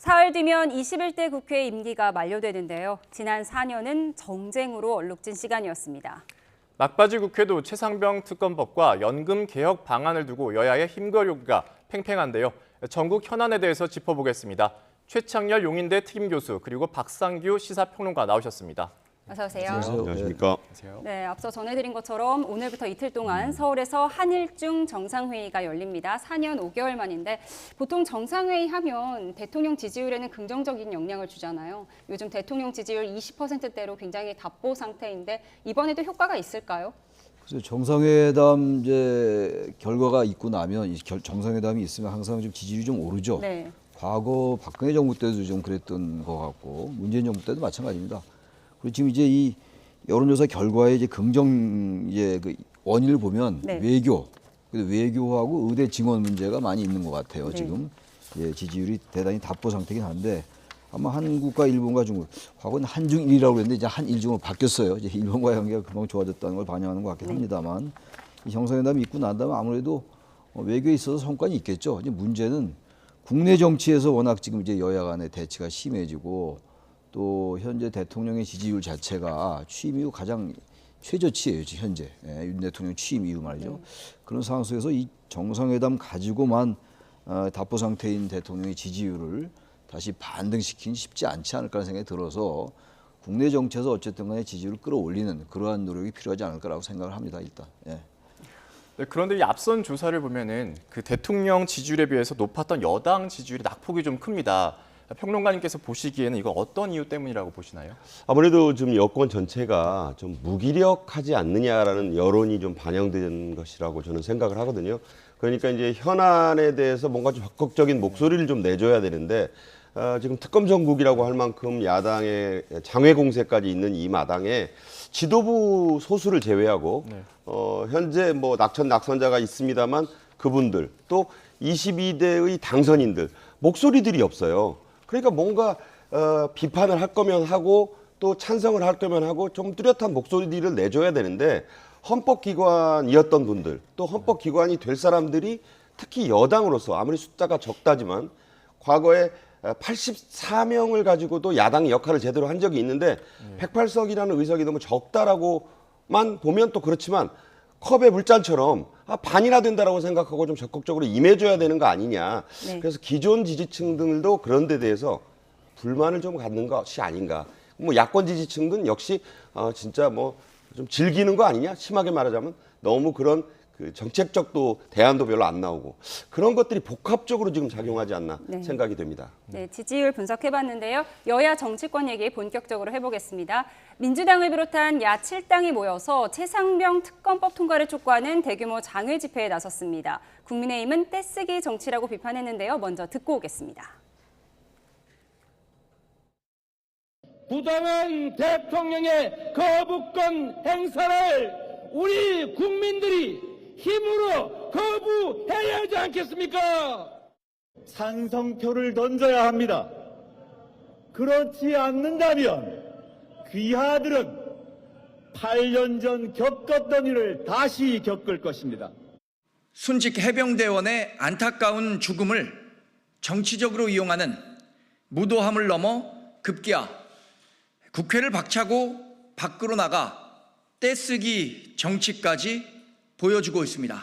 사흘 뒤면 21대 국회 임기가 만료되는데요. 지난 4년은 정쟁으로 얼룩진 시간이었습니다. 막바지 국회도 최상병 특검법과 연금 개혁 방안을 두고 여야의 힘과 요구가 팽팽한데요. 전국 현안에 대해서 짚어보겠습니다. 최창렬 용인대 특임교수 그리고 박상규 시사평론가 나오셨습니다. 어서 오세요. 안녕하십니까. 네, 앞서 전해드린 것처럼 오늘부터 이틀 동안 서울에서 한일중 정상회의가 열립니다. 4년 5개월 만인데 보통 정상회의 하면 대통령 지지율에는 긍정적인 영향을 주잖아요. 요즘 대통령 지지율 20%대로 굉장히 답보 상태인데 이번에도 효과가 있을까요? 그래서 정상회담 이제 결과가 있고 나면 정상회담이 있으면 항상 좀 지지율이 좀 오르죠. 네. 과거 박근혜 정부 때도 좀 그랬던 것 같고 문재인 정부 때도 마찬가지입니다. 그리고 지금 이제 이 여론조사 결과의 이제 그 원인을 보면 네. 외교하고 의대 증원 문제가 많이 있는 것 같아요. 네. 지금 지지율이 대단히 답보 상태긴 한데 아마 한국과 일본과 중국, 과거는 한중일이라고 그랬는데 이제 한일중으로 바뀌었어요. 이제 일본과의 관계가 금방 좋아졌다는 걸 반영하는 것 같긴 합니다만 이 정상회담이 있고 난 다음에 아무래도 외교에 있어서 성과는 있겠죠. 이제 문제는 국내 정치에서 워낙 지금 이제 여야 간의 대치가 심해지고 또 현재 대통령의 지지율 자체가 취임 이후 가장 최저치예요. 지금 현재 윤 대통령 취임 이후 말이죠. 그런 상황 속에서 이 정상회담 가지고만 답보 상태인 대통령의 지지율을 다시 반등시키기 쉽지 않지 않을까라는 생각이 들어서 국내 정치에서 어쨌든 간에 지지율을 끌어올리는 그러한 노력이 필요하지 않을까라고 생각을 합니다. 일단. 예. 네, 그런데 이 앞선 조사를 보면은 그 대통령 지지율에 비해서 높았던 여당 지지율이 낙폭이 좀 큽니다. 평론가님께서 보시기에는 이거 어떤 이유 때문이라고 보시나요? 아무래도 지금 여권 전체가 좀 무기력하지 않느냐라는 여론이 좀 반영된 것이라고 저는 생각을 하거든요. 그러니까 이제 현안에 대해서 뭔가 좀 적극적인 목소리를 좀 내줘야 되는데 지금 특검 정국이라고 할 만큼 야당의 장외 공세까지 있는 이 마당에 지도부 소수를 제외하고 현재 뭐 낙천자가 있습니다만 그분들 또 22대의 당선인들 목소리들이 없어요. 그러니까 뭔가 비판을 할 거면 하고 또 찬성을 할 거면 하고 좀 뚜렷한 목소리를 내줘야 되는데 헌법기관이었던 분들 또 헌법기관이 될 사람들이 특히 여당으로서 아무리 숫자가 적다지만 과거에 84명을 가지고도 야당의 역할을 제대로 한 적이 있는데 108석이라는 의석이 너무 적다라고만 보면 또 그렇지만 컵의 물잔처럼 반이나 된다라고 생각하고 좀 적극적으로 임해줘야 되는 거 아니냐. 네. 그래서 기존 지지층들도 그런 데 대해서 불만을 좀 갖는 것이 아닌가. 뭐 야권 지지층은 역시 진짜 뭐 좀 즐기는 거 아니냐. 심하게 말하자면 너무 그런 그 정책적도 대안도 별로 안 나오고 그런 것들이 복합적으로 지금 작용하지 않나 생각이 됩니다. 네, 지지율 분석해봤는데요. 여야 정치권 얘기 본격적으로 해보겠습니다. 민주당을 비롯한 야 7당이 모여서 최상병 특검법 통과를 촉구하는 대규모 장외 집회에 나섰습니다. 국민의힘은 떼쓰기 정치라고 비판했는데요. 먼저 듣고 오겠습니다. 부당한 대통령의 거부권 행사를 우리 국민들이 힘으로 거부해야 하지 않겠습니까? 찬성표를 던져야 합니다. 그렇지 않는다면 귀하들은 8년 전 겪었던 일을 다시 겪을 것입니다. 순직 해병대원의 안타까운 죽음을 정치적으로 이용하는 무도함을 넘어 급기야 국회를 박차고 밖으로 나가 떼쓰기 정치까지 보여주고 있습니다.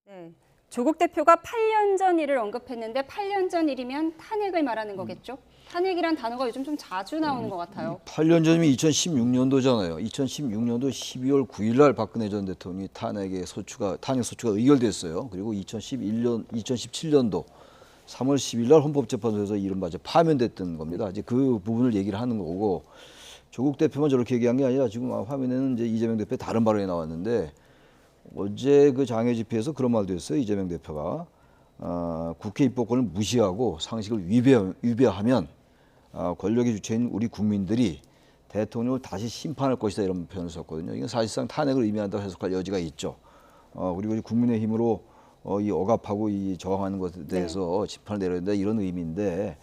네, 조국 대표가 8년 전 일을 언급했는데 8년 전 일이면 탄핵을 말하는 거겠죠? 탄핵이란 단어가 요즘 좀 자주 나오는 것 같아요. 8년 전이면 2016년도잖아요. 2016년도 12월 9일 날 박근혜 전 대통령이 탄핵 소추가 의결됐어요. 그리고 2017년도 3월 10일 날 헌법재판소에서 이른바 파면됐던 겁니다. 이제 그 부분을 얘기를 하는 거고 조국 대표만 저렇게 얘기한 게 아니라 지금 화면에는 이제 이재명 대표의 다른 발언이 나왔는데 어제 그 장외 집회에서 그런 말도 했어요. 이재명 대표가 국회 입법권을 무시하고 상식을 위배하면 권력의 주체인 우리 국민들이 대통령을 다시 심판할 것이다 이런 표현을 썼거든요. 이건 사실상 탄핵을 의미한다고 해석할 여지가 있죠. 그리고 국민의힘으로 이 억압하고 이 저항하는 것에 대해서 심판을 내려야 된다 이런 의미인데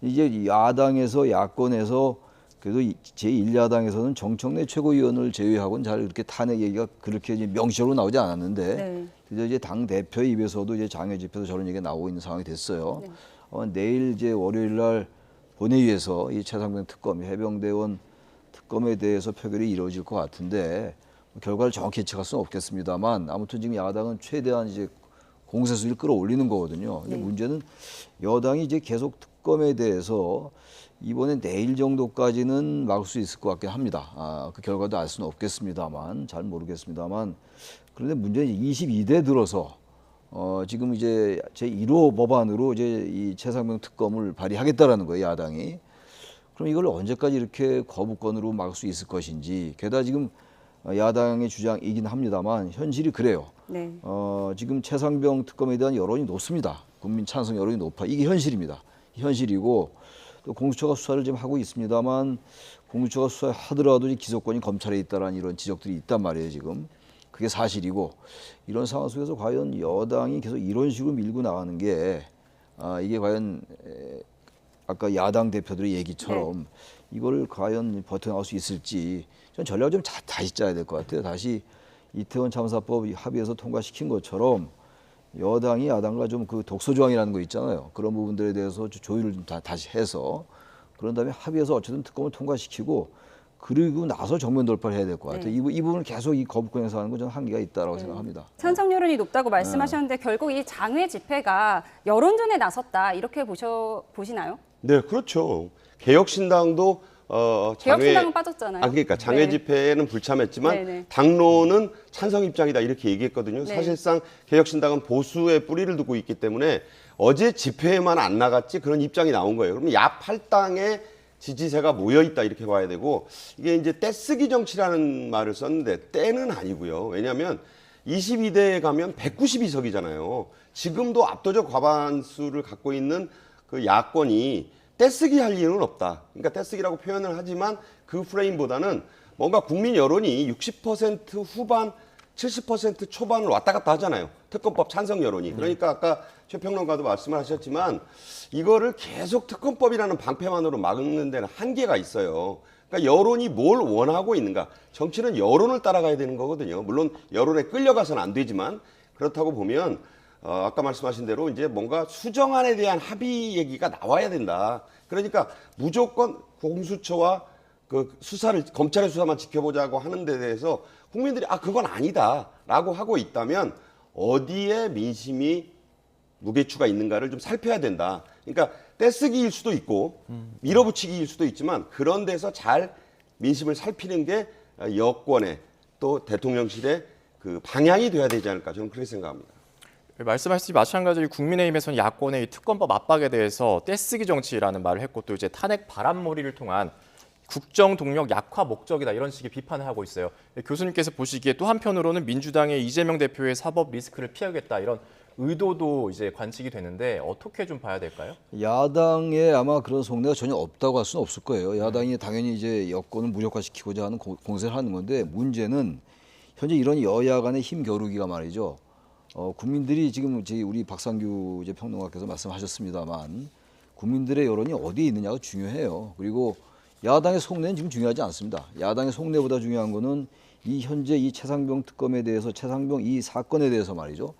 이제 야당에서 야권에서 그래도 제1야당에서는 정청래 최고위원을 제외하고는 잘 이렇게 탄핵 얘기가 그렇게 이제 명시적으로 나오지 않았는데 이제 당 대표의 입에서도 이제 장외 집회에서 저런 얘기가 나오고 있는 상황이 됐어요. 내일 이제 월요일 날 본회의에서 이 최상병 특검, 해병대원 특검에 대해서 표결이 이루어질 것 같은데 결과를 정확히 예측할 수는 없겠습니다만 아무튼 지금 야당은 최대한 이제 공세수를 끌어올리는 거거든요. 근데 문제는 여당이 이제 계속 특검에 대해서 이번에 내일 정도까지는 막을 수 있을 것 같긴 합니다. 그 결과도 알 수는 없겠습니다만 잘 모르겠습니다만 그런데 문제는 22대 들어서 지금 이제 제1호 법안으로 이제 이 최상병 특검을 발의하겠다라는 거예요, 야당이. 그럼 이걸 언제까지 이렇게 거부권으로 막을 수 있을 것인지. 게다가 지금 야당의 주장이긴 합니다만 현실이 그래요. 네. 지금 최상병 특검에 대한 여론이 높습니다. 국민 찬성 여론이 높아. 이게 현실입니다. 현실이고 또 공수처가 수사를 지금 하고 있습니다만 공수처가 수사하더라도 기소권이 검찰에 있다라는 이런 지적들이 있단 말이에요, 지금. 그게 사실이고 이런 상황 속에서 과연 여당이 계속 이런 식으로 밀고 나가는 게 이게 과연 아까 야당 대표들의 얘기처럼 이거를 과연 버텨나갈 수 있을지 전 전략을 좀 다시 짜야 될 것 같아요. 다시 이태원 참사법 합의해서 통과시킨 것처럼 여당이 야당과 좀 그 독소조항이라는 거 있잖아요. 그런 부분들에 대해서 조율을 좀 다시 해서 그런 다음에 합의해서 어쨌든 특검을 통과시키고 그리고 나서 정면 돌파를 해야 될 것 같아요. 이 부분을 계속 이 거부권에서 하는 건 저는 한계가 있다고 생각합니다. 찬성 여론이 높다고 말씀하셨는데 결국 이 장외 집회가 여론전에 나섰다 이렇게 보시나요? 네, 그렇죠. 개혁신당도 개혁신당은 빠졌잖아요. 그러니까 장외 네. 집회는 불참했지만 네네. 당론은 찬성 입장이다 이렇게 얘기했거든요. 네. 사실상 개혁신당은 보수의 뿌리를 두고 있기 때문에 어제 집회에만 안 나갔지 그런 입장이 나온 거예요. 그러면 야 8당의 지지세가 모여 있다 이렇게 봐야 되고 이게 이제 떼쓰기 정치라는 말을 썼는데 떼는 아니고요. 왜냐하면 22대에 가면 192석이잖아요. 지금도 압도적 과반수를 갖고 있는 그 야권이 떼쓰기 할 이유는 없다. 그러니까 떼쓰기라고 표현을 하지만 그 프레임보다는 뭔가 국민 여론이 60% 후반, 70% 초반을 왔다 갔다 하잖아요. 특검법 찬성 여론이. 그러니까 아까 최 평론가도 말씀을 하셨지만 이거를 계속 특검법이라는 방패만으로 막는 데는 한계가 있어요. 그러니까 여론이 뭘 원하고 있는가. 정치는 여론을 따라가야 되는 거거든요. 물론 여론에 끌려가서는 안 되지만 그렇다고 보면 아까 말씀하신 대로 이제 뭔가 수정안에 대한 합의 얘기가 나와야 된다. 그러니까 무조건 공수처와 그 수사를 검찰의 수사만 지켜보자고 하는 데 대해서 국민들이 그건 아니다라고 하고 있다면 어디에 민심이 무게추가 있는가를 좀 살펴야 된다. 그러니까 떼쓰기일 수도 있고 밀어붙이기일 수도 있지만 그런 데서 잘 민심을 살피는 게 여권의 또 대통령실의 그 방향이 돼야 되지 않을까 저는 그렇게 생각합니다. 말씀하셨듯이 마찬가지로 국민의힘에서는 야권의 이 특검법 압박에 대해서 떼쓰기 정치라는 말을 했고 또 이제 탄핵 바람몰이를 통한 국정 동력 약화 목적이다 이런 식의 비판을 하고 있어요. 교수님께서 보시기에 또 한편으로는 민주당의 이재명 대표의 사법 리스크를 피하겠다 이런 의도도 이제 관측이 되는데 어떻게 좀 봐야 될까요? 야당에 아마 그런 속내가 전혀 없다고 할 수는 없을 거예요. 야당이 당연히 이제 여권을 무력화시키고자 하는 공세를 하는 건데 문제는 현재 이런 여야 간의 힘 겨루기가 말이죠. 국민들이 지금 우리 박상규 이제 평론가께서 말씀하셨습니다만 국민들의 여론이 어디에 있느냐가 중요해요. 그리고 야당의 속내는 지금 중요하지 않습니다. 야당의 속내보다 중요한 거는 이 현재 이 최상병 특검에 대해서 최상병 이 사건에 대해서 말이죠.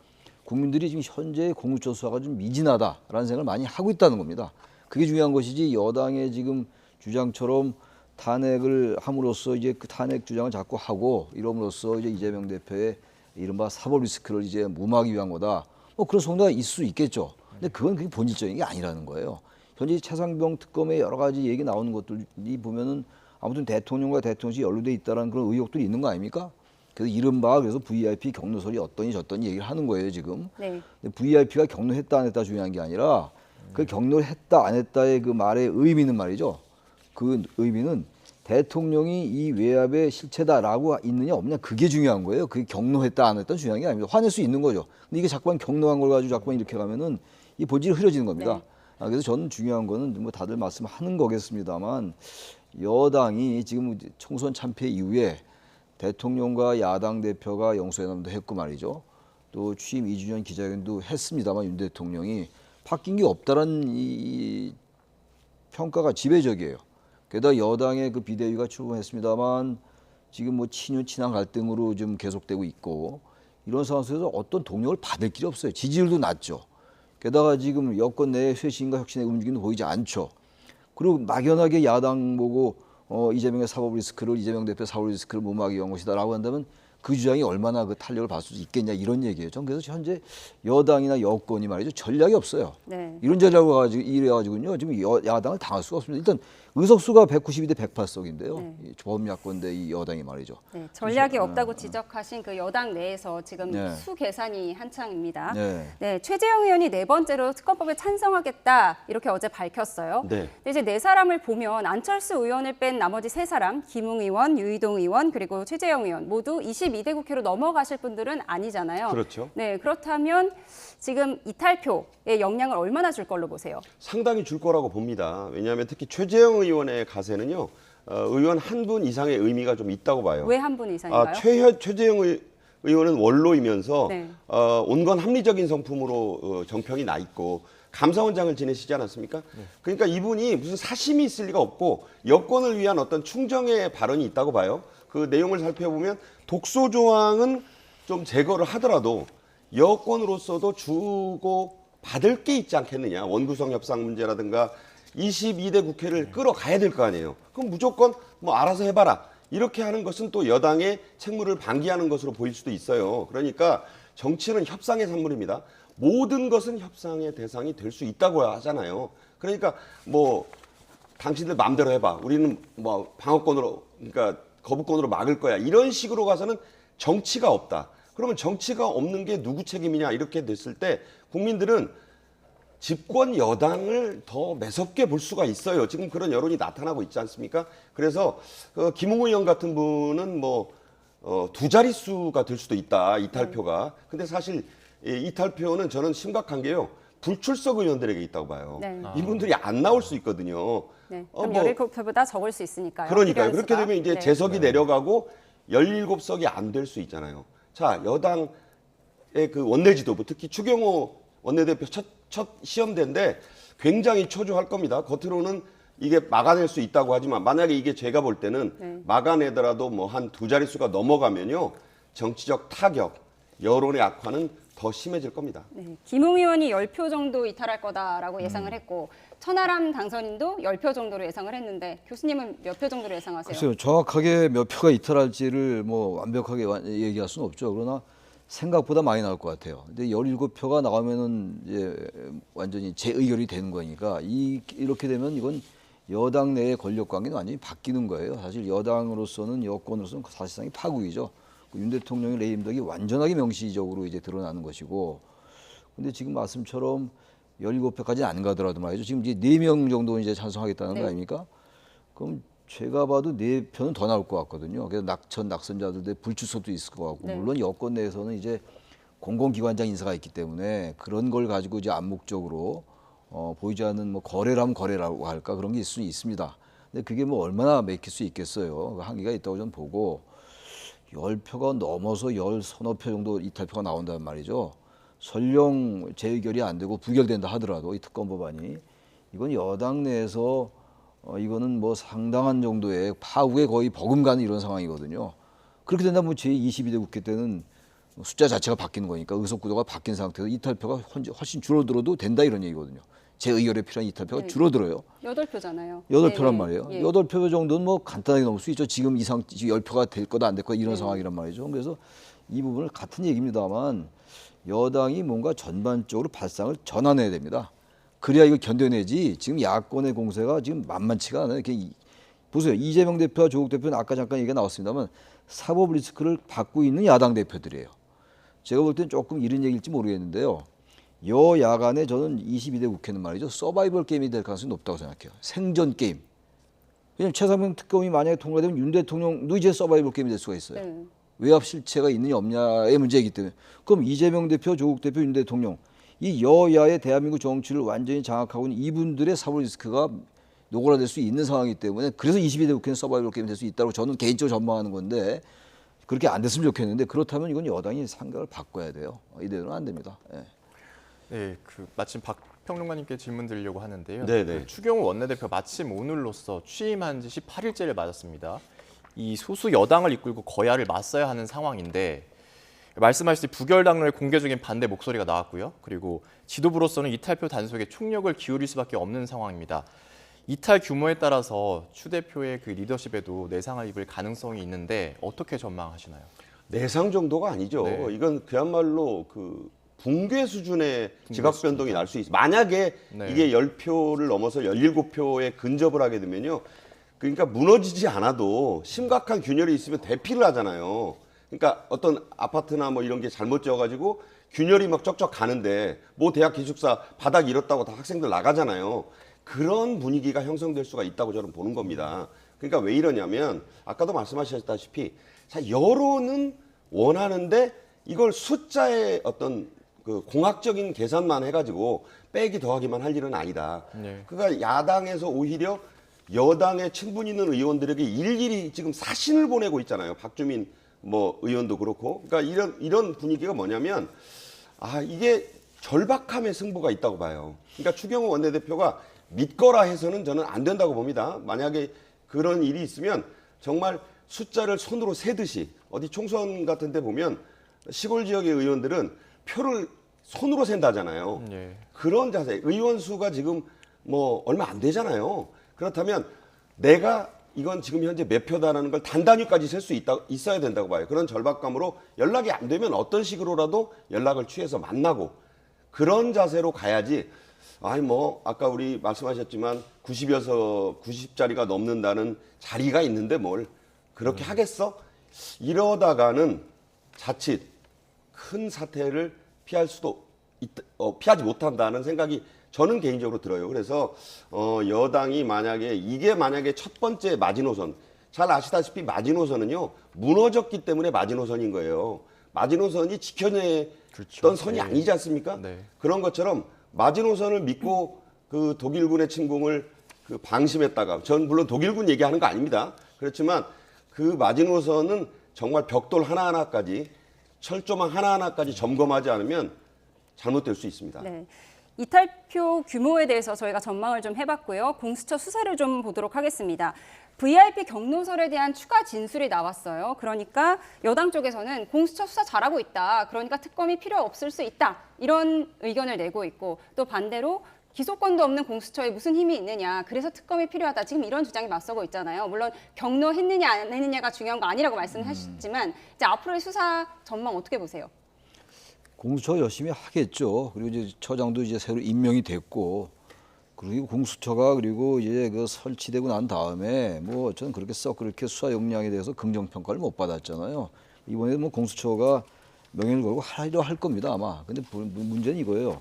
국민들이 지금 현재 공수처 수사가 좀 미진하다라는 생각을 많이 하고 있다는 겁니다. 그게 중요한 것이지 여당의 지금 주장처럼 탄핵을 함으로써 이제 그 탄핵 주장을 자꾸 하고 이름으로써 이제 이재명 대표의 이른바 사법 리스크를 이제 무마하기 위한 거다. 뭐 그런 속내가 있을 수 있겠죠. 근데 그게 본질적인 게 아니라는 거예요. 현재 최상병 특검에 여러 가지 얘기 나오는 것들이 보면은 아무튼 대통령과 대통령이 연루돼 있다는 그런 의혹들이 있는 거 아닙니까? 그래서 이른바 그래서 VIP 경로설이 어떠니 저떠니 얘기를 하는 거예요 지금. 네. 근데 VIP가 경로했다 안 했다 중요한 게 아니라 그 경로를 했다 안 했다의 그 말의 의미는 말이죠. 그 의미는 대통령이 이 외압의 실체다라고 있느냐 없느냐 그게 중요한 거예요. 그게 경로했다 안 했다 중요한 게 아닙니다. 화낼 수 있는 거죠. 근데 이게 자꾸만 경로한 걸 가지고 자꾸만 이렇게 가면은 이 본질이 흐려지는 겁니다. 네. 그래서 저는 중요한 거는 뭐 다들 말씀하는 거겠습니다만 여당이 지금 총선 참패 이후에 대통령과 야당 대표가 영수회담도 했고 말이죠. 또 취임 2주년 기자회견도 했습니다만 윤 대통령이 바뀐 게 없다라는 이 평가가 지배적이에요. 게다가 여당의 그 비대위가 출범했습니다만 지금 뭐 친윤 친한 갈등으로 좀 계속되고 있고 이런 상황 속에서 어떤 동력을 받을 길이 없어요. 지지율도 낮죠. 게다가 지금 여권 내에 쇄신과 혁신의 움직임도 보이지 않죠. 그리고 막연하게 야당 보고 이재명의 사법 리스크를 이재명 대표 사법 리스크를 무마하기 위한 것이다라고 한다면 그 주장이 얼마나 그 탄력을 받을 수 있겠냐 이런 얘기예요. 전 그래서 현재 여당이나 여권이 말이죠 전략이 없어요. 네. 이런 전략을 가지고 이래가지고요 지금 야당을 당할 수가 없습니다. 일단 의석수가 192대 108석인데요. 네. 범야권대 이 여당이 말이죠. 네, 전략이 없다고 지적하신 그 여당 내에서 지금 네. 수 계산이 한창입니다. 네. 네, 최재형 의원이 네 번째로 특검법에 찬성하겠다 이렇게 어제 밝혔어요. 네. 근데 이제 네 사람을 보면 안철수 의원을 뺀 나머지 세 사람, 김웅 의원, 유이동 의원 그리고 최재형 의원 모두 22대 국회로 넘어가실 분들은 아니잖아요. 그렇죠. 네, 그렇다면 지금 이탈표의 영향을 얼마나 줄 걸로 보세요? 상당히 줄 거라고 봅니다. 왜냐하면 특히 최재형 의원의 가세는요. 의원 한 분 이상의 의미가 좀 있다고 봐요. 왜 한 분 이상인가요? 최재형 의원은 원로이면서 네. 온건 합리적인 성품으로 정평이 나 있고 감사원장을 지내시지 않았습니까? 그러니까 이분이 무슨 사심이 있을 리가 없고 여권을 위한 어떤 충정의 발언이 있다고 봐요. 그 내용을 살펴보면 독소 조항은 좀 제거를 하더라도 여권으로서도 주고 받을 게 있지 않겠느냐. 원구성 협상 문제라든가 22대 국회를 끌어가야 될 거 아니에요. 그럼 무조건 뭐 알아서 해봐라. 이렇게 하는 것은 또 여당의 책무를 방기하는 것으로 보일 수도 있어요. 그러니까 정치는 협상의 산물입니다. 모든 것은 협상의 대상이 될 수 있다고 하잖아요. 그러니까 뭐 당신들 마음대로 해봐. 우리는 뭐 방어권으로 그러니까 거부권으로 막을 거야. 이런 식으로 가서는 정치가 없다. 그러면 정치가 없는 게 누구 책임이냐 이렇게 됐을 때 국민들은 집권 여당을 더 매섭게 볼 수가 있어요. 지금 그런 여론이 나타나고 있지 않습니까? 그래서 김웅 의원 같은 분은 뭐 두 자릿수가 될 수도 있다. 이탈표가. 근데 사실 이 이탈표는 저는 심각한 게요. 불출석 의원들에게 있다고 봐요. 네. 이분들이 안 나올 수 있거든요. 네, 그럼 뭐 17표보다 적을 수 있으니까요. 그러니까요. 필요한 그렇게 수가. 되면 이제 네. 재석이 내려가고 17석이 안 될 수 있잖아요. 자, 여당의 그 원내지도부, 특히 추경호 원내대표 첫 시험대인데 굉장히 초조할 겁니다. 겉으로는 이게 막아낼 수 있다고 하지만 만약에 이게 제가 볼 때는 네. 막아내더라도 뭐 한 두 자릿수가 넘어가면요. 정치적 타격, 여론의 악화는 더 심해질 겁니다. 네, 김웅 의원이 10표 정도 이탈할 거다라고 예상을 했고 천하람 당선인도 10표 정도로 예상을 했는데 교수님은 몇 표 정도로 예상하세요? 글쎄요, 정확하게 몇 표가 이탈할지를 뭐 완벽하게 얘기할 수는 없죠. 그러나 생각보다 많이 나올 것 같아요. 근데 17표가 나가면은 이제 완전히 재의결이 되는 거니까 이렇게 되면 이건 여당 내의 권력 관계는 완전히 바뀌는 거예요. 사실 여당으로서는 여권으로서는 사실상이 파국이죠. 윤 대통령의 레임덕이 완전하게 명시적으로 이제 드러나는 것이고, 근데 지금 말씀처럼 17표까지는 안 가더라도 말이죠. 지금 이제 4명 정도 이제 찬성하겠다는 네. 거 아닙니까? 그럼 제가 봐도 4표는 더 나올 것 같거든요. 그래서 낙선자들의 불출석도 있을 것 같고, 네. 물론 여권 내에서는 이제 공공기관장 인사가 있기 때문에 그런 걸 가지고 이제 암묵적으로 보이지 않는 뭐 거래라면 거래라고 할까 그런 게 있을 수 있습니다. 근데 그게 뭐 얼마나 맥힐 수 있겠어요. 한계가 있다고 저는 보고 10표가 넘어서 10서너 표 정도 이탈표가 나온다는 말이죠. 설령 재의결이 안 되고 부결된다 하더라도 이 특검 법안이 이건 여당 내에서 이거는 뭐 상당한 정도의 파국에 거의 버금가는 이런 상황이거든요. 그렇게 된다면 제22대 국회 때는 숫자 자체가 바뀌는 거니까 의석 구도가 바뀐 상태에서 이탈표가 훨씬 줄어들어도 된다 이런 얘기거든요. 재의결에 필요한 이탈표가 네. 줄어들어요. 8표잖아요. 8표란 말이에요. 예. 8표 정도는 뭐 간단하게 넘을 수 있죠. 지금 10표가 될 거다 안 될 거다 이런 상황이란 말이죠. 그래서 이 부분을 같은 얘기입니다만 여당이 뭔가 전반적으로 발상을 전환해야 됩니다. 그래야 이거 견뎌내지. 지금 야권의 공세가 지금 만만치가 않아요. 이렇게 보세요. 이재명 대표와 조국 대표는 아까 잠깐 얘기가 나왔습니다만 사법 리스크를 받고 있는 야당 대표들이에요. 제가 볼 땐 조금 이런 얘기일지 모르겠는데요. 여야 간에 저는 22대 국회는 말이죠. 서바이벌 게임이 될 가능성이 높다고 생각해요. 생존 게임. 왜냐하면 최상병 특검이 만약에 통과되면 윤 대통령도 이제 서바이벌 게임이 될 수가 있어요. 네. 외압 실체가 있느냐 없냐의 문제이기 때문에. 그럼 이재명 대표, 조국 대표, 윤 대통령 이 여야의 대한민국 정치를 완전히 장악하고 있는 이분들의 사법 리스크가 노골화될 수 있는 상황이기 때문에 그래서 22대 국회는 서바이벌 게임이 될 수 있다고 저는 개인적으로 전망하는 건데 그렇게 안 됐으면 좋겠는데 그렇다면 이건 여당이 생각을 바꿔야 돼요. 이대로는 안 됩니다. 예. 네, 마침 박 평론가님께 질문 드리려고 하는데요. 네네. 추경호 원내대표 마침 오늘로써 취임한 지 18일째를 맞았습니다. 이 소수 여당을 이끌고 거야를 맞서야 하는 상황인데 말씀하신 부결 당론에 공개적인 반대 목소리가 나왔고요. 그리고 지도부로서는 이탈표 단속에 총력을 기울일 수밖에 없는 상황입니다. 이탈 규모에 따라서 추 대표의 그 리더십에도 내상을 입을 가능성이 있는데 어떻게 전망하시나요? 내상 정도가 아니죠. 네. 이건 그야말로 그 붕괴 수준의 지각 변동이 날 수 있어요. 만약에 네. 이게 10표를 넘어서 17표에 근접을 하게 되면요. 그러니까 무너지지 않아도 심각한 균열이 있으면 대피를 하잖아요. 그러니까 어떤 아파트나 뭐 이런 게 잘못 지어가지고 균열이 막 쩍쩍 가는데 뭐 대학 기숙사 바닥 잃었다고 다 학생들 나가잖아요. 그런 분위기가 형성될 수가 있다고 저는 보는 겁니다. 그러니까 왜 이러냐면 아까도 말씀하셨다시피 자, 여론은 원하는데 이걸 숫자의 어떤 그 공학적인 계산만 해가지고 빼기 더하기만 할 일은 아니다. 네. 그러니까 야당에서 오히려 여당의 친분 있는 의원들에게 일일이 지금 사신을 보내고 있잖아요. 박주민 뭐 의원도 그렇고. 그러니까 이런 분위기가 뭐냐면 아 이게 절박함의 승부가 있다고 봐요. 그러니까 추경호 원내대표가 믿거라 해서는 저는 안 된다고 봅니다. 만약에 그런 일이 있으면 정말 숫자를 손으로 세듯이 어디 총선 같은 데 보면 시골 지역의 의원들은 표를 손으로 센다잖아요. 네. 그런 자세. 의원 수가 지금 뭐 얼마 안 되잖아요. 그렇다면 내가 이건 지금 현재 몇 표다라는 걸 단단히까지 셀 수 있어야 된다고 봐요. 그런 절박감으로 연락이 안 되면 어떤 식으로라도 연락을 취해서 만나고 그런 자세로 가야지. 아니 뭐 아까 우리 말씀하셨지만 90자리가 넘는다는 자리가 있는데 뭘 그렇게 하겠어? 이러다가는 자칫 큰 사태를 피하지 못한다는 생각이 저는 개인적으로 들어요. 그래서 여당이 만약에 첫 번째 마지노선, 잘 아시다시피 마지노선은요 무너졌기 때문에 마지노선인 거예요. 마지노선이 지켜냈던 그렇죠. 선이 네. 아니지 않습니까? 네. 그런 것처럼 마지노선을 믿고 그 독일군의 침공을 그 방심했다가 전 물론 독일군 얘기하는 거 아닙니다. 그렇지만 그 마지노선은 정말 벽돌 하나하나까지 철조망 하나하나까지 점검하지 않으면 잘못될 수 있습니다. 네. 이탈표 규모에 대해서 저희가 전망을 좀 해봤고요. 공수처 수사를 좀 보도록 하겠습니다. VIP 경로설에 대한 추가 진술이 나왔어요. 그러니까 여당 쪽에서는 공수처 수사 잘하고 있다. 그러니까 특검이 필요 없을 수 있다. 이런 의견을 내고 있고 또 반대로 기소권도 없는 공수처에 무슨 힘이 있느냐. 그래서 특검이 필요하다. 지금 이런 주장이 맞서고 있잖아요. 물론 경로했느냐 안 했느냐가 중요한 거 아니라고 말씀하셨지만 이제 앞으로의 수사 전망 어떻게 보세요? 공수처 열심히 하겠죠. 그리고 이제 처장도 이제 새로 임명이 됐고, 그리고 공수처가 그리고 이제 그 설치되고 난 다음에 뭐 저는 그렇게 썩 그렇게 수사 역량에 대해서 긍정 평가를 못 받았잖아요. 이번에 뭐 공수처가 명예를 걸고 하려 할 겁니다 아마. 근데 문제는 이거예요.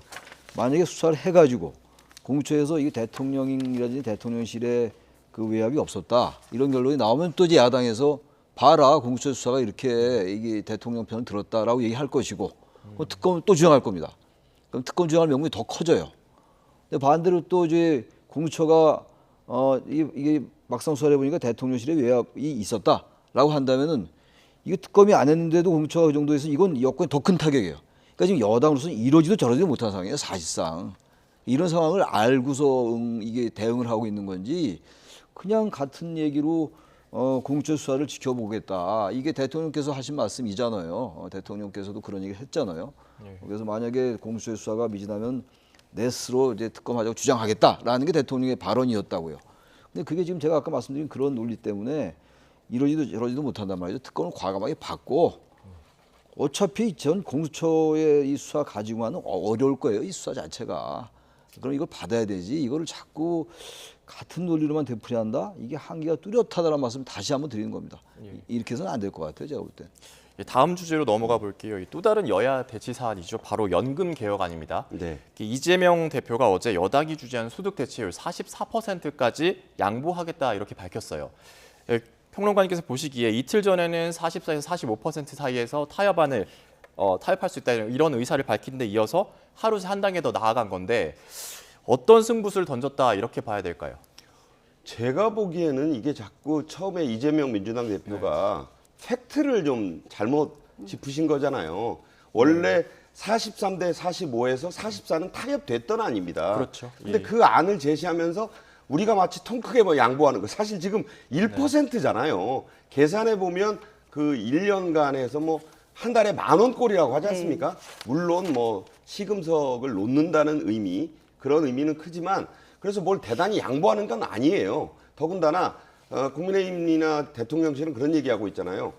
만약에 수사를 해가지고 공수처에서 이 대통령이라든지 대통령실에 그 외압이 없었다 이런 결론이 나오면 또 이제 야당에서 봐라 공수처 수사가 이렇게 이게 대통령 편을 들었다라고 얘기할 것이고. 특검을 또 주장할 겁니다. 그럼 특검 주장할 명분이 더 커져요. 근데 반대로 또 이제 공수처가 이게 막상 수사를 해보니까 대통령실에 외압이 있었다라고 한다면은 이게 특검이 안 했는데도 공수처가 그 정도에서 이건 여건이 더 큰 타격이에요. 그러니까 지금 여당으로서는 이러지도 저러지도 못한 상황이에요. 사실상 이런 상황을 알고서 이게 대응을 하고 있는 건지 그냥 같은 얘기로. 공수처 수사를 지켜보겠다. 이게 대통령께서 하신 말씀이잖아요. 대통령께서도 그런 얘기를 했잖아요. 그래서 만약에 공수처 수사가 미진하면 내 스스로 이제 특검하자고 주장하겠다라는 게 대통령의 발언이었다고요. 근데 그게 지금 제가 아까 말씀드린 그런 논리 때문에 이러지도 저러지도 못한단 말이죠. 특검을 과감하게 받고 어차피 전 공수처의 이 수사 가지고는 어려울 거예요. 이 수사 자체가. 그럼 이걸 받아야 되지. 이거를 자꾸 같은 논리로만 되풀이한다? 이게 한계가 뚜렷하다는 말씀을 다시 한번 드리는 겁니다. 이렇게 해서는 안 될 것 같아요. 제가 볼 때. 다음 주제로 넘어가 볼게요. 또 다른 여야 대치 사안이죠. 바로 연금 개혁 아닙니다. 네. 이재명 대표가 어제 여당이 주재한 소득 대체율 44%까지 양보하겠다 이렇게 밝혔어요. 평론가님께서 보시기에 이틀 전에는 44에서 45% 사이에서 타협할 수 있다 이런 의사를 밝힌 데 이어서 하루 한 단계 더 나아간 건데 어떤 승부수를 던졌다 이렇게 봐야 될까요? 제가 보기에는 이게 자꾸 처음에 이재명 민주당 대표가 팩트를 좀 잘못 짚으신 거잖아요. 원래 43대 45에서 44는 타협됐던 안입니다. 그렇죠. 근데 예. 그 안을 제시하면서 우리가 마치 통 크게 뭐 양보하는 거 사실 지금 1%잖아요. 계산해 보면 그 1년간에서 뭐 한 달에 10,000꼴이라고 하지 않습니까? 물론 뭐 시금석을 놓는다는 의미, 그런 의미는 크지만 그래서 뭘 대단히 양보하는 건 아니에요. 더군다나 국민의힘이나 대통령실은 그런 얘기하고 있잖아요.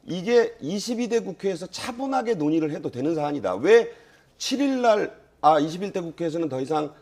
이게 22대 국회에서 차분하게 논의를 해도 되는 사안이다. 왜 7일 날 21대 국회에서는 더 이상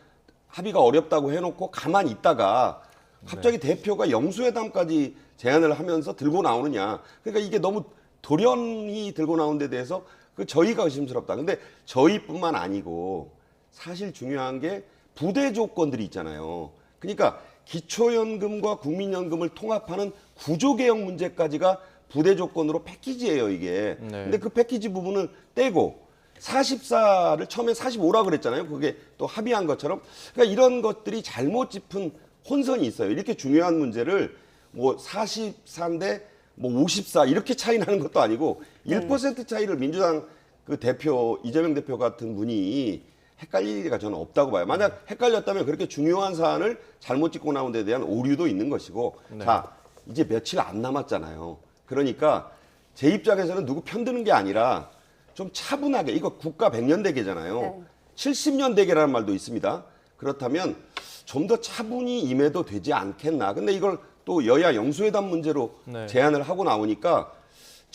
합의가 어렵다고 해놓고 가만히 있다가 갑자기 대표가 영수회담까지 제안을 하면서 들고 나오느냐. 그러니까 이게 너무 돌연히 들고 나온 데 대해서 저희가 의심스럽다. 근데 저희뿐만 아니고 사실 중요한 게 부대 조건들이 있잖아요. 그러니까 기초연금과 국민연금을 통합하는 구조개혁 문제까지가 부대 조건으로 패키지예요, 이게. 네. 근데 그 패키지 부분을 떼고 44를 처음에 45라 그랬잖아요. 그게 또 합의한 것처럼. 그러니까 이런 것들이 잘못 짚은 혼선이 있어요. 이렇게 중요한 문제를 뭐 44인데 뭐 54 이렇게 차이 나는 것도 아니고 1% 차이를 민주당 그 대표 이재명 대표 같은 분이 헷갈릴 리가 저는 없다고 봐요. 만약 헷갈렸다면 그렇게 중요한 사안을 잘못 짚고 나온 데 대한 오류도 있는 것이고 자 이제 며칠 안 남았잖아요. 그러니까 제 입장에서는 누구 편드는 게 아니라 좀 차분하게 이거 국가 100년 대계잖아요. 70년 대계라는 말도 있습니다. 그렇다면 좀 더 차분히 임해도 되지 않겠나. 근데 이걸 또 여야 영수회담 문제로 제안을 하고 나오니까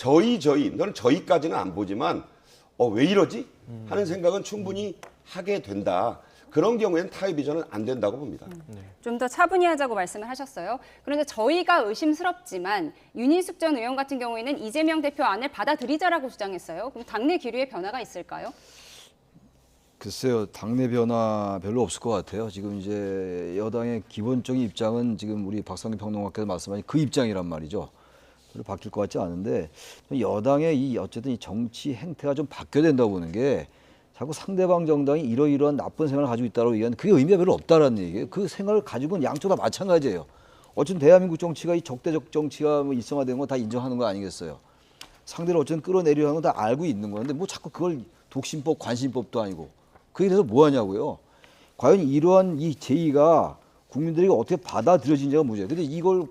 너는 저희까지는 안 보지만 왜 이러지? 하는 생각은 충분히 하게 된다. 그런 경우에는 타협이 저는 안 된다고 봅니다. 좀 더 차분히 하자고 말씀을 하셨어요. 그런데 저희가 의심스럽지만 윤희숙 전 의원 같은 경우에는 이재명 대표 안을 받아들이자라고 주장했어요. 그럼 당내 기류에 변화가 있을까요? 글쎄요, 당내 변화 별로 없을 것 같아요. 지금 이제 여당의 기본적인 입장은 지금 우리 박상규 평론가께서 말씀하신 그 입장이란 말이죠. 별로 바뀔 것 같지 않은데 여당의 이 어쨌든 이 정치 행태가 좀 바뀌어야 된다고 보는 게 자꾸 상대방 정당이 이러이러한 나쁜 생각을 가지고 있다고 얘기하는 그게 의미가 별로 없다라는 얘기예요. 그 생각을 가지고는 양쪽 다 마찬가지예요. 어쨌든 대한민국 정치가 이 적대적 정치가 뭐 일성화되는 거 다 인정하는 거 아니겠어요. 상대를 어쨌든 끌어내려 하는 건 다 알고 있는 건데 뭐 자꾸 그걸 독심법, 관심법도 아니고 그에 대해서 뭐 하냐고요. 과연 이러한 이 제의가 국민들에게 어떻게 받아들여지는지가 문제예요. 근데 이걸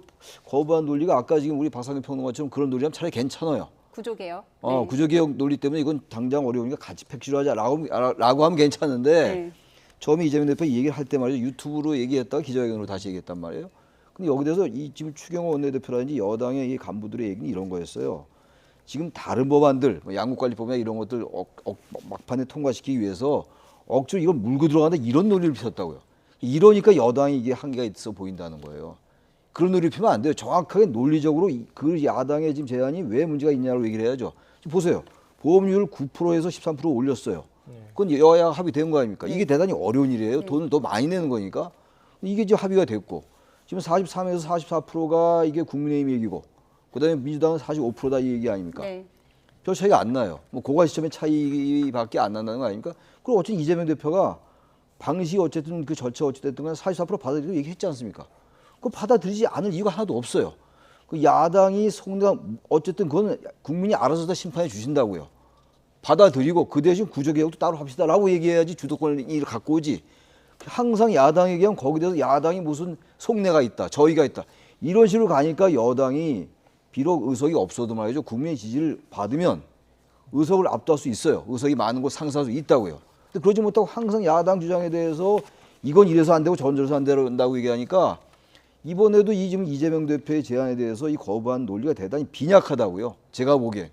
거부한 논리가 아까 지금 우리 박상규 평론가처럼 그런 논리라면 차라리 괜찮아요. 구조개혁. 구조개혁 논리 때문에 이건 당장 어려우니까 같이 팩시로 하자라고 하면 괜찮은데 처음에 이재명 대표 이 얘기를 할 때 말이죠. 유튜브로 얘기했다가 기자회견으로 다시 얘기했단 말이에요. 근데 여기 대해서 이 지금 추경호 원내대표라든지 여당의 이 간부들의 얘기는 이런 거였어요. 지금 다른 법안들, 양국관리법이나 이런 것들 막판에 통과시키기 위해서 억지로 이걸 물고 들어간다 이런 논리를 폈다고요. 이러니까 여당이 이게 한계가 있어 보인다는 거예요. 그런 논리를 피면 안 돼요. 정확하게 논리적으로 그 야당의 지금 제안이 왜 문제가 있냐고 얘기를 해야죠. 지금 보세요. 보험료를 9%에서 13% 올렸어요. 그건 여야 합의된 거 아닙니까? 이게 대단히 어려운 일이에요. 돈을 더 많이 내는 거니까. 이게 지금 합의가 됐고 지금 43에서 44%가 이게 국민의힘 얘기고 그다음에 민주당은 45%다 이 얘기 아닙니까? 별 차이가 안 나요. 뭐 고가 시점의 차이밖에 안 난다는 거 아닙니까? 그리고 어쨌든 이재명 대표가 방시 어쨌든 그 절차 어찌됐든 간에 44% 받아들이고 얘기했지 않습니까? 그 받아들이지 않을 이유가 하나도 없어요. 그 야당이 속내가 어쨌든 그건 국민이 알아서 다 심판해 주신다고요. 받아들이고 그 대신 구조개혁도 따로 합시다라고 얘기해야지 주도권을 갖고 오지. 항상 야당에 얘기하면 거기에 대해서 야당이 무슨 속내가 있다, 저희가 있다. 이런 식으로 가니까 여당이 비록 의석이 없어도 말이죠. 국민의 지지를 받으면 의석을 압도할 수 있어요. 의석이 많은 곳 상승할 수 있다고요. 근데 그러지 못하고 항상 야당 주장에 대해서 이건 이래서 안 되고 저건 저래서 안 된다고 얘기하니까 이번에도 지금 이재명 대표의 제안에 대해서 이 거부한 논리가 대단히 빈약하다고요. 제가 보기에.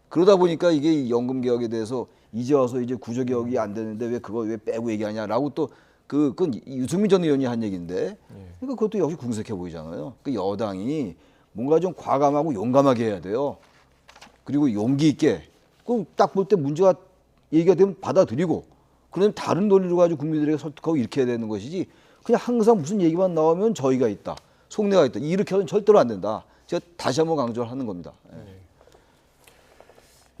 그러다 보니까 이게 연금 개혁에 대해서 이제 와서 이제 구조 개혁이 안 되는데 왜 그거 왜 빼고 얘기하냐라고 또 그건 유승민 전 의원이 한 얘기인데 그러니까 그것도 역시 궁색해 보이잖아요. 그 여당이 뭔가 좀 과감하고 용감하게 해야 돼요. 그리고 용기 있게 그 딱 볼 때 문제가 얘기가 되면 받아들이고 그러면 다른 논리로 가지고 국민들에게 설득하고 이렇게 해야 되는 것이지 그냥 항상 무슨 얘기만 나오면 저희가 있다, 속내가 있다 이렇게 하면 절대로 안 된다. 제가 다시 한번 강조를 하는 겁니다.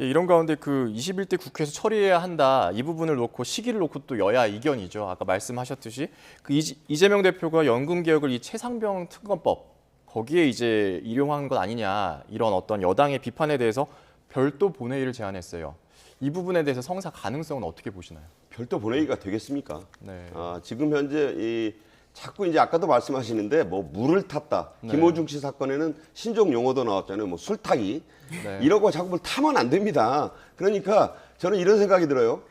예, 이런 가운데 그 21대 국회에서 처리해야 한다 이 부분을 놓고 시기를 놓고 또 여야 이견이죠. 아까 말씀하셨듯이 그 이재명 대표가 연금 개혁을 이 최상병 특검법 거기에 이제 일용한 것 아니냐 이런 어떤 여당의 비판에 대해서 별도 본회의를 제안했어요. 이 부분에 대해서 성사 가능성은 어떻게 보시나요? 별도 본회의가 되겠습니까? 네. 지금 현재 이 자꾸 이제 아까도 말씀하시는데 뭐 물을 탔다. 김호중 씨 사건에는 신종 용어도 나왔잖아요. 뭐 술타기. 이러고 자꾸 뭘 타면 안 됩니다. 그러니까 저는 이런 생각이 들어요.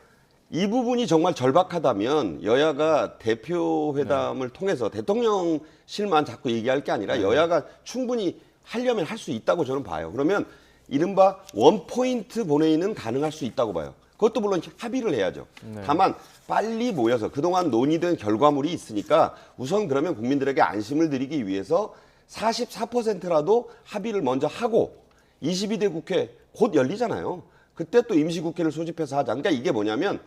이 부분이 정말 절박하다면 여야가 대표회담을 통해서 대통령실만 자꾸 얘기할 게 아니라 여야가 충분히 하려면 할 수 있다고 저는 봐요. 그러면 이른바 원포인트 본회의는 가능할 수 있다고 봐요. 그것도 물론 합의를 해야죠. 다만 빨리 모여서 그동안 논의된 결과물이 있으니까 우선 그러면 국민들에게 안심을 드리기 위해서 44%라도 합의를 먼저 하고 22대 국회 곧 열리잖아요. 그때 또 임시국회를 소집해서 하자. 그러니까 이게 뭐냐면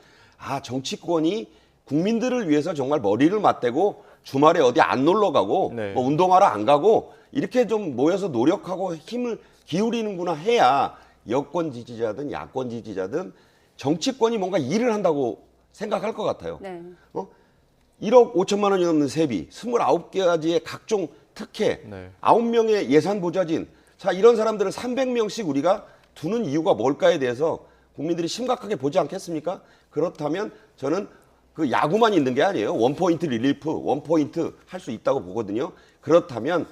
정치권이 국민들을 위해서 정말 머리를 맞대고 주말에 어디 안 놀러 가고 뭐 운동하러 안 가고 이렇게 좀 모여서 노력하고 힘을 기울이는구나 해야 여권 지지자든 야권 지지자든 정치권이 뭔가 일을 한다고 생각할 것 같아요. 1억 5천만 원이 넘는 세비, 29가지의 각종 특혜, 9명의 예산 보좌진. 자, 이런 사람들을 300명씩 우리가 두는 이유가 뭘까에 대해서 국민들이 심각하게 보지 않겠습니까? 그렇다면 저는 그 야구만 있는 게 아니에요. 원포인트 릴리프, 원포인트 할 수 있다고 보거든요. 그렇다면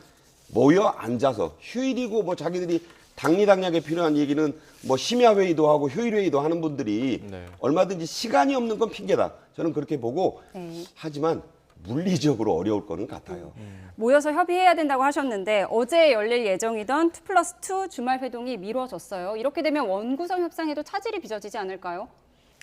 모여 앉아서 휴일이고 뭐 자기들이 당리당략에 필요한 얘기는 뭐 심야회의도 하고 휴일회의도 하는 분들이 얼마든지 시간이 없는 건 핑계다. 저는 그렇게 보고 하지만 물리적으로 어려울 거는 같아요. 모여서 협의해야 된다고 하셨는데 어제 열릴 예정이던 2+2 주말 회동이 미뤄졌어요. 이렇게 되면 원구성 협상에도 차질이 빚어지지 않을까요?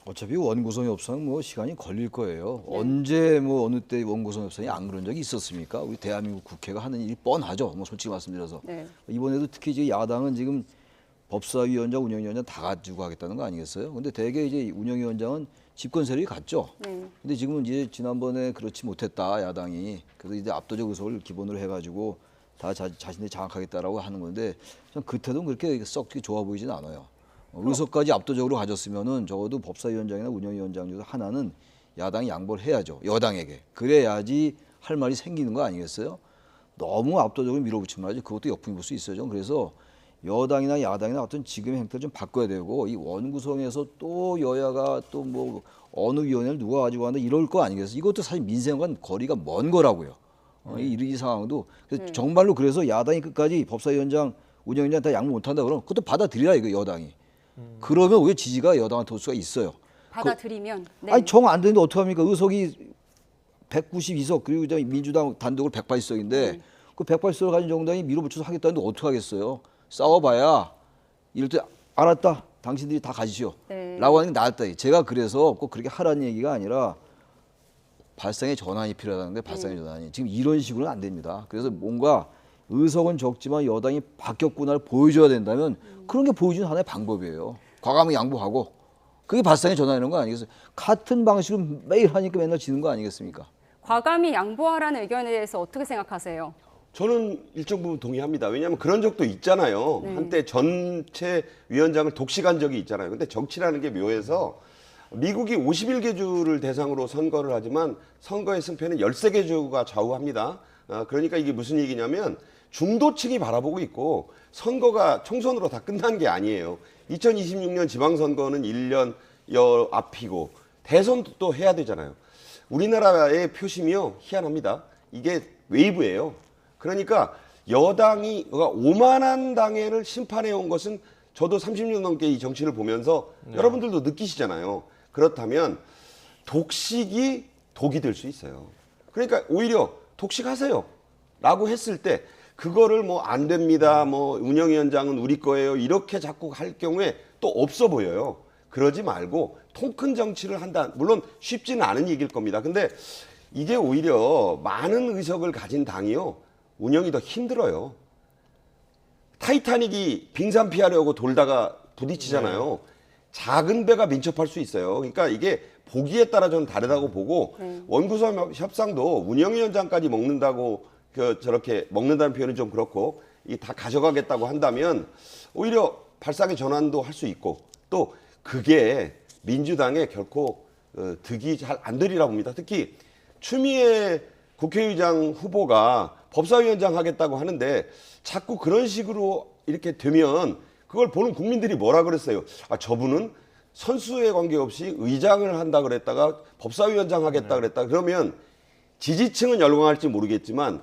어차피 원구성 협상 뭐 시간이 걸릴 거예요. 언제 뭐 어느 때 원구성 협상이 안 그런 적이 있었습니까? 우리 대한민국 국회가 하는 일이 뻔하죠. 뭐 솔직히 말씀드려서 이번에도 특히 이제 야당은 지금 법사위원장, 운영위원장 다 가지고 하겠다는 거 아니겠어요? 근데 대개 이제 운영위원장은 집권 세력이 같죠. 근데 지금은 이제 지난번에 그렇지 못했다 야당이. 그래서 이제 압도적 의석을 기본으로 해가지고 다 자신들이 장악하겠다라고 하는 건데 전 그 태도는 그렇게 썩 좋아 보이진 않아요. 의석까지 압도적으로 가졌으면은 적어도 법사위원장이나 운영위원장 중에서 하나는 야당이 양보를 해야죠. 여당에게. 그래야지 할 말이 생기는 거 아니겠어요? 너무 압도적으로 밀어붙이면 말이죠. 그것도 역풍이 불 수 있어요. 그래서 여당이나 야당이나 어떤 지금의 행태를 좀 바꿔야 되고 이 원구성에서 또 여야가 또 뭐 어느 위원회를 누가 가지고 간다 이럴 거 아니겠어요? 이것도 사실 민생과는 거리가 먼 거라고요. 이 상황도 그래서 정말로 그래서 야당이 끝까지 법사위원장, 운영위원장 다 양보 못한다 그러면 그것도 받아들이라 이거 여당이. 그러면 왜 지지가 여당한테 올 수가 있어요? 받아들이면. 아니 정 안 되는데 어떡합니까? 의석이 192석 그리고 이제 민주당 단독으로 180석인데 그 180석을 가진 정당이 밀어붙여서 하겠다는데 어떡하겠어요? 싸워봐야 이럴 때 알았다. 당신들이 다 가지시오. 라고 하는 게 낫다. 제가 그래서 꼭 그렇게 하라는 얘기가 아니라 발상의 전환이 필요하다는 거예요. 발상의 전환이. 지금 이런 식으로는 안 됩니다. 그래서 뭔가 의석은 적지만 여당이 바뀌었구나를 보여줘야 된다면 그런 게 보여주는 하나의 방법이에요. 과감하게 양보하고. 그게 발상의 전환이라는 거 아니겠어요? 같은 방식으로 매일 하니까 맨날 지는 거 아니겠습니까? 과감히 양보하라는 의견에 대해서 어떻게 생각하세요? 저는 일정 부분 동의합니다. 왜냐하면 그런 적도 있잖아요. 한때 전체 위원장을 독식한 적이 있잖아요. 근데 정치라는 게 묘해서 미국이 51개 주를 대상으로 선거를 하지만 선거의 승패는 13개 주가 좌우합니다. 그러니까 이게 무슨 얘기냐면 중도층이 바라보고 있고 선거가 총선으로 다 끝난 게 아니에요. 2026년 지방선거는 1년 앞이고 대선도 또 해야 되잖아요. 우리나라의 표심이요 희한합니다. 이게 웨이브예요. 그러니까 여당이 오만한 당회를 심판해 온 것은 저도 30년 넘게 이 정치를 보면서 여러분들도 느끼시잖아요. 그렇다면 독식이 독이 될 수 있어요. 그러니까 오히려 독식하세요 라고 했을 때 그거를 뭐 안 됩니다. 뭐 운영위원장은 우리 거예요. 이렇게 자꾸 할 경우에 또 없어 보여요. 그러지 말고 통 큰 정치를 한다. 물론 쉽지는 않은 얘기일 겁니다. 근데 이게 오히려 많은 의석을 가진 당이요. 운영이 더 힘들어요. 타이타닉이 빙산 피하려고 돌다가 부딪히잖아요. 작은 배가 민첩할 수 있어요. 그러니까 이게 보기에 따라 저는 다르다고 보고 원구성 협상도 운영위원장까지 먹는다고 저렇게 먹는다는 표현은 좀 그렇고 이 다 가져가겠다고 한다면 오히려 발상의 전환도 할 수 있고 또 그게 민주당에 결코 득이 잘 안 되리라 봅니다. 특히 추미애 국회의장 후보가 법사위원장 하겠다고 하는데 자꾸 그런 식으로 이렇게 되면 그걸 보는 국민들이 뭐라 그랬어요? 아, 저분은 선수에 관계없이 의장을 한다 그랬다가 법사위원장 하겠다 그랬다. 그러면 지지층은 열광할지 모르겠지만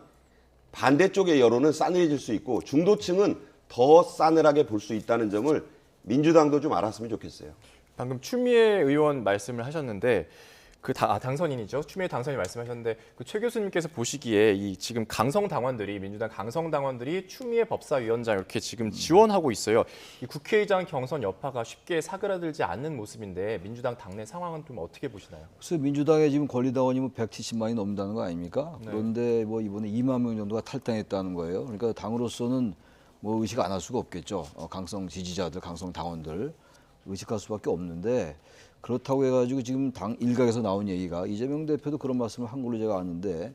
반대쪽의 여론은 싸늘해질 수 있고 중도층은 더 싸늘하게 볼 수 있다는 점을 민주당도 좀 알았으면 좋겠어요. 방금 추미애 의원 말씀을 하셨는데 당선인이죠. 추미애 당선인 말씀하셨는데 최 교수님께서 보시기에 이 지금 강성 당원들이 민주당 강성 당원들이 추미애 법사위원장 이렇게 지금 지원하고 있어요. 이 국회의장 경선 여파가 쉽게 사그라들지 않는 모습인데 민주당 당내 상황은 좀 어떻게 보시나요? 그래서 민주당에 지금 권리당원이 170만이 넘는다는 거 아닙니까? 네. 그런데 이번에 2만 명 정도가 탈당했다는 거예요. 그러니까 당으로서는 의식 안 할 수가 없겠죠. 강성 지지자들, 강성 당원들 의식할 수밖에 없는데 그렇다고 해가지고 지금 당 일각에서 나온 얘기가 이재명 대표도 그런 말씀을 한 걸로 제가 아는데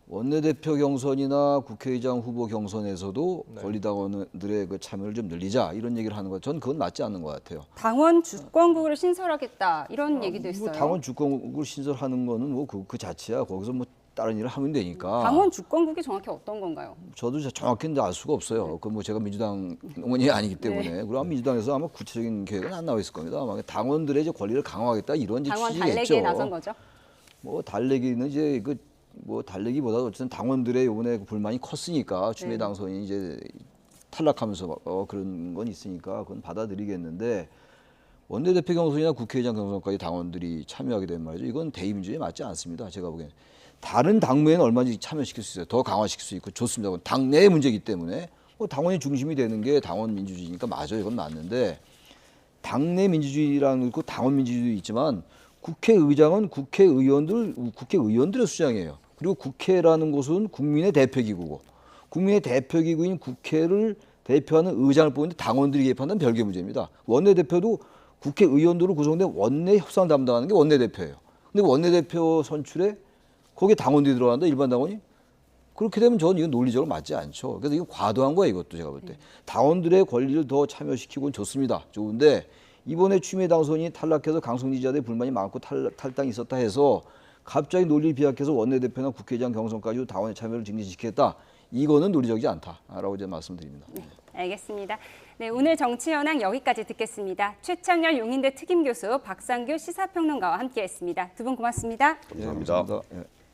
원내대표 경선이나 국회의장 후보 경선에서도 권리당원들의 그 참여를 좀 늘리자 이런 얘기를 하는 거 전 그건 맞지 않는 것 같아요. 당원 주권국을 신설하겠다 이런 얘기도 있어요. 당원 주권국을 신설하는 거는 그 자체야. 거기서 다른 일을 하면 되니까. 당원 주권국이 정확히 어떤 건가요? 저도 정확히 알 수가 없어요. 제가 민주당 의원이 아니기 때문에. 그럼 민주당에서 아마 구체적인 계획은 안 나와 있을 겁니다. 아마 당원들의 이제 권리를 강화하겠다 이런 당원 취지겠죠. 달래기에 나선 거죠? 달래기는 이제 달래기보다 어쨌든 당원들의 이번에 불만이 컸으니까 추미애 당선인이 이제 탈락하면서 그런 건 있으니까 그건 받아들이겠는데 원내대표 경선이나 국회의장 경선까지 당원들이 참여하게 된 말이죠. 이건 대의민주주의에 맞지 않습니다. 제가 보기엔. 다른 당무에는 얼마든지 참여시킬 수 있어요. 더 강화시킬 수 있고 좋습니다. 당내의 문제이기 때문에 당원이 중심이 되는 게 당원 민주주의니까 맞아요. 이건 맞는데 당내 민주주의라는 거 당원 민주주의도 있지만 국회의장은 국회의원들의 수장이에요. 그리고 국회라는 곳은 국민의 대표기구고 국민의 대표기구인 국회를 대표하는 의장을 뽑는데 당원들이 개입한다는 별개 문제입니다. 원내대표도 국회의원들로 구성된 원내 협상을 담당하는 게 원내대표예요. 근데 원내대표 선출에 거기에 당원들이 들어간다, 일반 당원이? 그렇게 되면 저는 이건 논리적으로 맞지 않죠. 그래서 이건 과도한 거예요, 이것도 제가 볼 때. 당원들의 권리를 더 참여시키고는 좋습니다. 좋은데 이번에 추미애 당선인이 탈락해서 강성지지자들의 불만이 많고 탈당이 있었다 해서 갑자기 논리를 비약해서 원내대표나 국회의장 경선까지 당원의 참여를 증진시키겠다. 이거는 논리적이지 않다라고 제가 말씀드립니다. 네, 알겠습니다. 네, 오늘 정치현황 여기까지 듣겠습니다. 최창렬 용인대 특임교수 박상규 시사평론가와 함께했습니다. 두 분 고맙습니다. 감사합니다. 네,